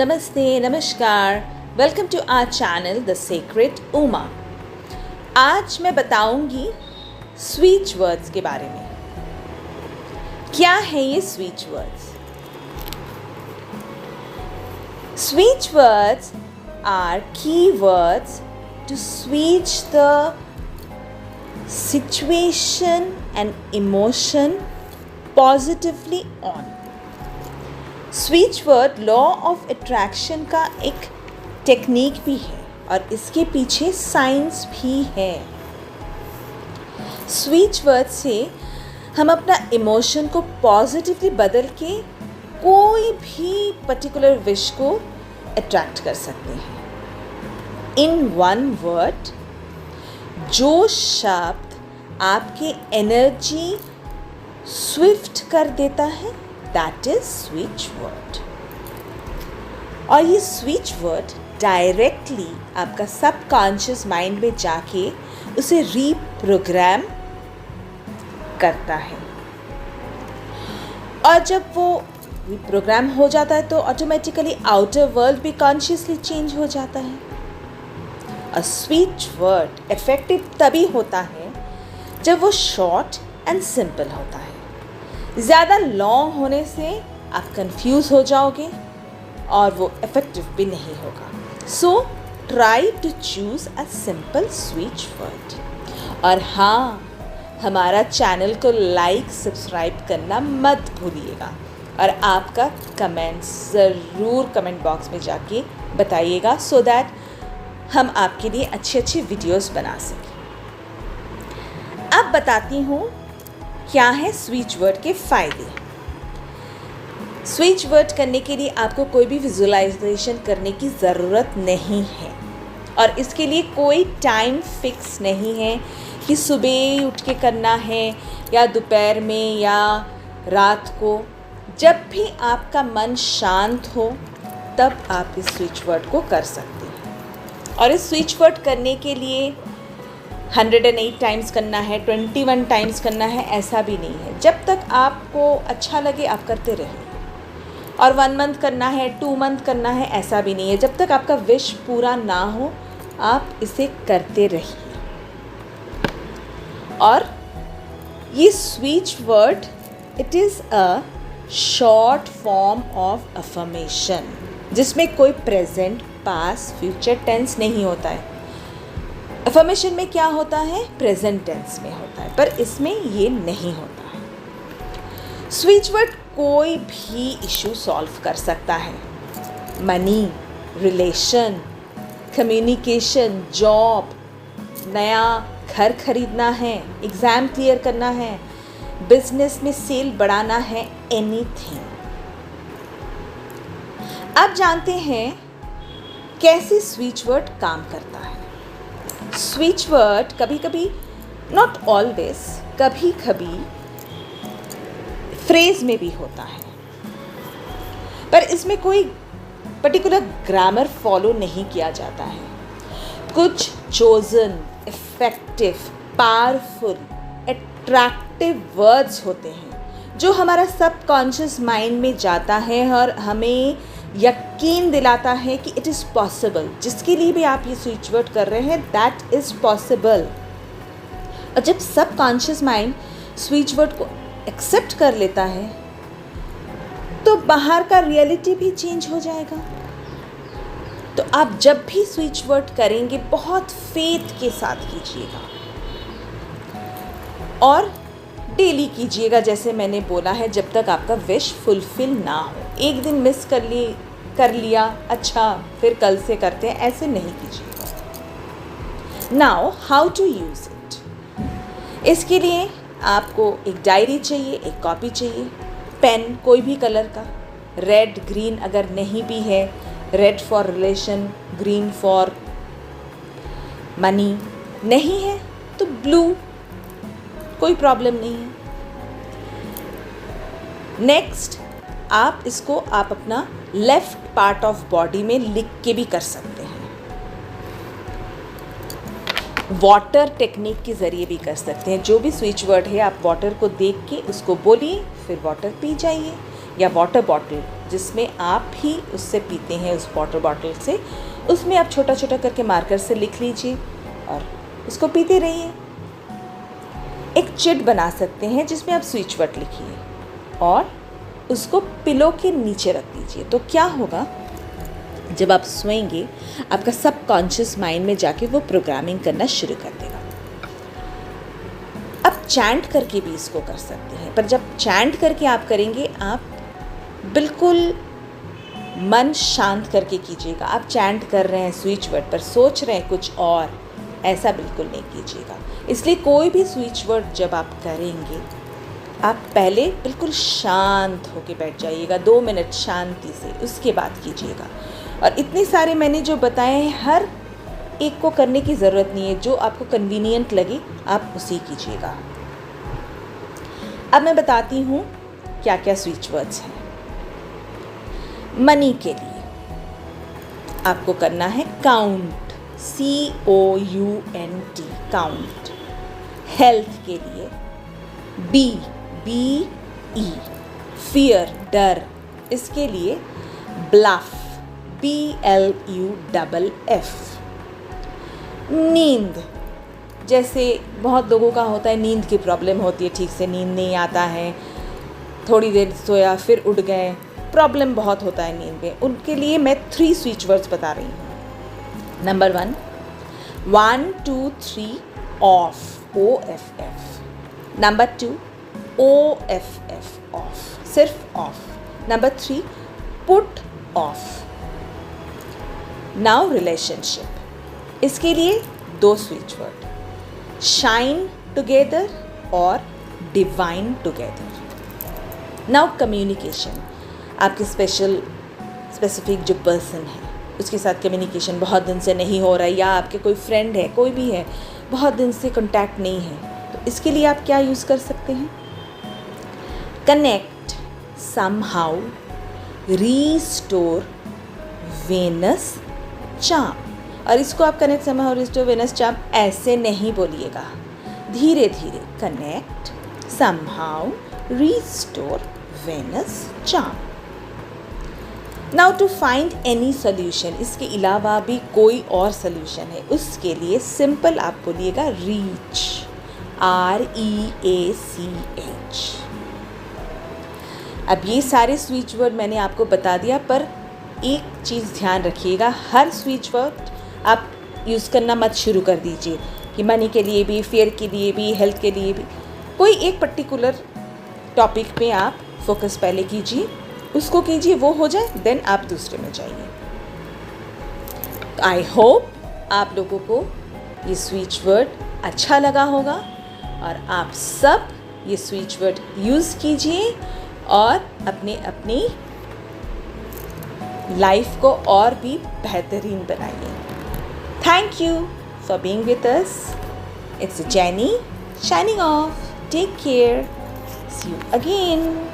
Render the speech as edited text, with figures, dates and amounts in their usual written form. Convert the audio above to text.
नमस्ते, नमस्कार। Welcome to our channel the secret Uma. आज मैं बताऊंगी स्वीच वर्ड्स के बारे में। क्या है ये switch words? Speech words are key words to switch the situation and emotion positively on. Speech word law of attraction का एक टेक्निक भी है और इसके पीछे साइंस भी है। स्पीच वर्ड से हम अपना इमोशन को पॉजिटिवली बदल के कोई भी पर्टिकुलर विश को अट्रैक्ट कर सकते हैं। इन वन वर्ड, जो शब्द आपके एनर्जी स्विफ्ट कर देता है, दैट इज स्विच वर्ड। और ये स्विच वर्ड डायरेक्टली आपका सबकॉन्शियस माइंड में जाके उसे रीप्रोग्राम करता है। और जब वो रीप्रोग्राम हो जाता है तो ऑटोमेटिकली आउटर वर्ल्ड भी कॉन्शियसली चेंज हो जाता है। अ स्वीच वर्ड इफेक्टिव तभी होता है जब वो शॉर्ट एंड सिंपल होता है। ज़्यादा लॉन्ग होने से आप कंफ्यूज हो जाओगे और वो इफेक्टिव भी नहीं होगा। So try to choose a simple switch word. और हाँ, हमारा चैनल को लाइक सब्सक्राइब करना मत भूलिएगा और आपका कमेंट ज़रूर कमेंट बॉक्स में जाके बताइएगा सो दैट हम आपके लिए अच्छी अच्छी वीडियोस बना सकें। अब बताती हूँ क्या है स्वीच वर्ड के फ़ायदे। स्वीच वर्ड करने के लिए आपको कोई भी विजुअलाइजेशन करने की ज़रूरत नहीं है और इसके लिए कोई टाइम फिक्स नहीं है कि सुबह उठ के करना है या दोपहर में या रात को। जब भी आपका मन शांत हो तब आप इस स्विच वर्ड को कर सकते हैं। और इस स्विच वर्ड करने के लिए 108 टाइम्स करना है, 21 टाइम्स करना है, ऐसा भी नहीं है। जब तक आपको अच्छा लगे आप करते रहिए। और 1 मंथ करना है, 2 मंथ करना है, ऐसा भी नहीं है। जब तक आपका विश पूरा ना हो आप इसे करते रहिए। और ये switch word it is a short form of affirmation जिसमें कोई प्रेजेंट, पास्ट, फ्यूचर टेंस नहीं होता है। अफर्मेशन में क्या होता है? प्रेजेंट टेंस में होता है, पर इसमें ये नहीं होता है। स्वीच वर्ड कोई भी इशू सॉल्व कर सकता है। मनी, रिलेशन, कम्युनिकेशन, जॉब, नया घर खरीदना है, एग्ज़ाम क्लियर करना है, बिजनेस में सेल बढ़ाना है, एनीथिंग। अब जानते हैं कैसे स्वीच वर्ड काम करता है। स्वीच वर्ड कभी कभी, नॉट ऑलवेज, कभी कभी फ्रेज में भी होता है, पर इसमें कोई पर्टिकुलर ग्रामर फॉलो नहीं किया जाता है। कुछ chosen, effective, powerful, attractive words होते हैं जो हमारा सबकॉन्शियस माइंड में जाता है और हमें यकीन दिलाता है कि इट इज़ पॉसिबल। जिसके लिए भी आप ये स्विच वर्ड कर रहे हैं, दैट इज़ पॉसिबल। और जब सबकॉन्शियस माइंड स्विच वर्ड को एक्सेप्ट कर लेता है तो बाहर का रियलिटी भी चेंज हो जाएगा। तो आप जब भी स्विच वर्ड करेंगे बहुत फेथ के साथ कीजिएगा और डेली कीजिएगा। जैसे मैंने बोला है, जब तक आपका विश फुलफिल ना हो। एक दिन मिस कर लिया, अच्छा फिर कल से करते हैं, ऐसे नहीं कीजिएगा। Now how to use it. इसके लिए आपको एक डायरी चाहिए, एक कॉपी चाहिए, पेन कोई भी कलर का, रेड, ग्रीन अगर नहीं भी है, red for relation, green for money, नहीं है तो ब्लू, कोई प्रॉब्लम नहीं है। नेक्स्ट आप इसको अपना लेफ्ट पार्ट ऑफ बॉडी में लिख के भी कर सकते हैं। वाटर टेक्निक के ज़रिए भी कर सकते हैं। जो भी स्विच वर्ड है आप वाटर को देख के उसको बोलिए, फिर वाटर पी जाइए या वाटर बॉटल जिसमें आप ही उससे पीते हैं, उस वाटर बॉटल से, उसमें आप छोटा छोटा करके मार्कर से लिख लीजिए और उसको पीते रहिए। एक चिट बना सकते हैं जिसमें आप स्विच वर्ड लिखिए और उसको पिलो के नीचे रख दीजिए। तो क्या होगा, जब आप सोएंगे आपका सबकॉन्शियस माइंड में जाके वो प्रोग्रामिंग करना शुरू कर देगा। आप चैंट करके भी इसको कर सकते हैं, पर जब चैंट करके आप करेंगे आप बिल्कुल मन शांत करके कीजिएगा। आप चैंट कर रहे हैं स्विच वर्ड पर, सोच रहे हैं कुछ और, ऐसा बिल्कुल नहीं कीजिएगा। इसलिए कोई भी स्विच वर्ड जब आप करेंगे आप पहले बिल्कुल शांत होके बैठ जाइएगा, 2 मिनट शांति से, उसके बाद कीजिएगा। और इतने सारे मैंने जो बताए हैं, हर एक को करने की ज़रूरत नहीं है, जो आपको कन्वीनियंट लगे आप उसी कीजिएगा। अब मैं बताती हूँ क्या क्या स्विच वर्ड्स हैं। मनी के लिए आपको करना है काउंट, COUNT, काउंट। हेल्थ के लिए BE, फियर, डर, इसके लिए ब्लफ, BLUFF। नींद, जैसे बहुत लोगों का होता है, नींद की प्रॉब्लम होती है, ठीक से नींद नहीं आता है, थोड़ी देर सोया फिर उठ गए, प्रॉब्लम बहुत होता है नींद में, उनके लिए मैं 3 स्विच वर्ड्स बता रही हूँ। Number 1, 1 2 3 off, OFF। Number 2, OFF, off, सिर्फ off. Number 3, put off. Now relationship, इसके लिए 2 स्विच वर्ड, शाइन टुगेदर और डिवाइन टुगेदर। नाउ कम्युनिकेशन, आपके स्पेसिफिक जो पर्सन है उसके साथ कम्युनिकेशन बहुत दिन से नहीं हो रहा है, या आपके कोई फ्रेंड है, कोई भी है, बहुत दिन से कांटेक्ट नहीं है, तो इसके लिए आप क्या यूज़ कर सकते हैं? Connect, somehow, restore, Venus charm. और इसको आप connect, somehow, restore, Venus charm ऐसे नहीं बोलिएगा, धीरे धीरे, connect, somehow, restore, Venus charm. Now to find any solution, इसके अलावा भी कोई और सोल्यूशन है, उसके लिए सिंपल आप बोलिएगा रीच, REACH। अब ये सारे स्विच वर्ड मैंने आपको बता दिया, पर एक चीज़ ध्यान रखिएगा, हर स्विच वर्ड आप यूज़ करना मत शुरू कर दीजिए कि मनी के लिए भी, फेयर के लिए भी, हेल्थ के लिए भी। कोई एक पर्टिकुलर टॉपिक पे आप फोकस पहले कीजिए, उसको कीजिए, वो हो जाए, देन आप दूसरे में जाइए। आई होप आप लोगों को ये स्विच वर्ड अच्छा लगा होगा और आप सब ये स्विच वर्ड यूज़ कीजिए और अपनी लाइफ को और भी बेहतरीन बनाइए। Thank you for being with us. It's jenny signing off. Take care. See you again.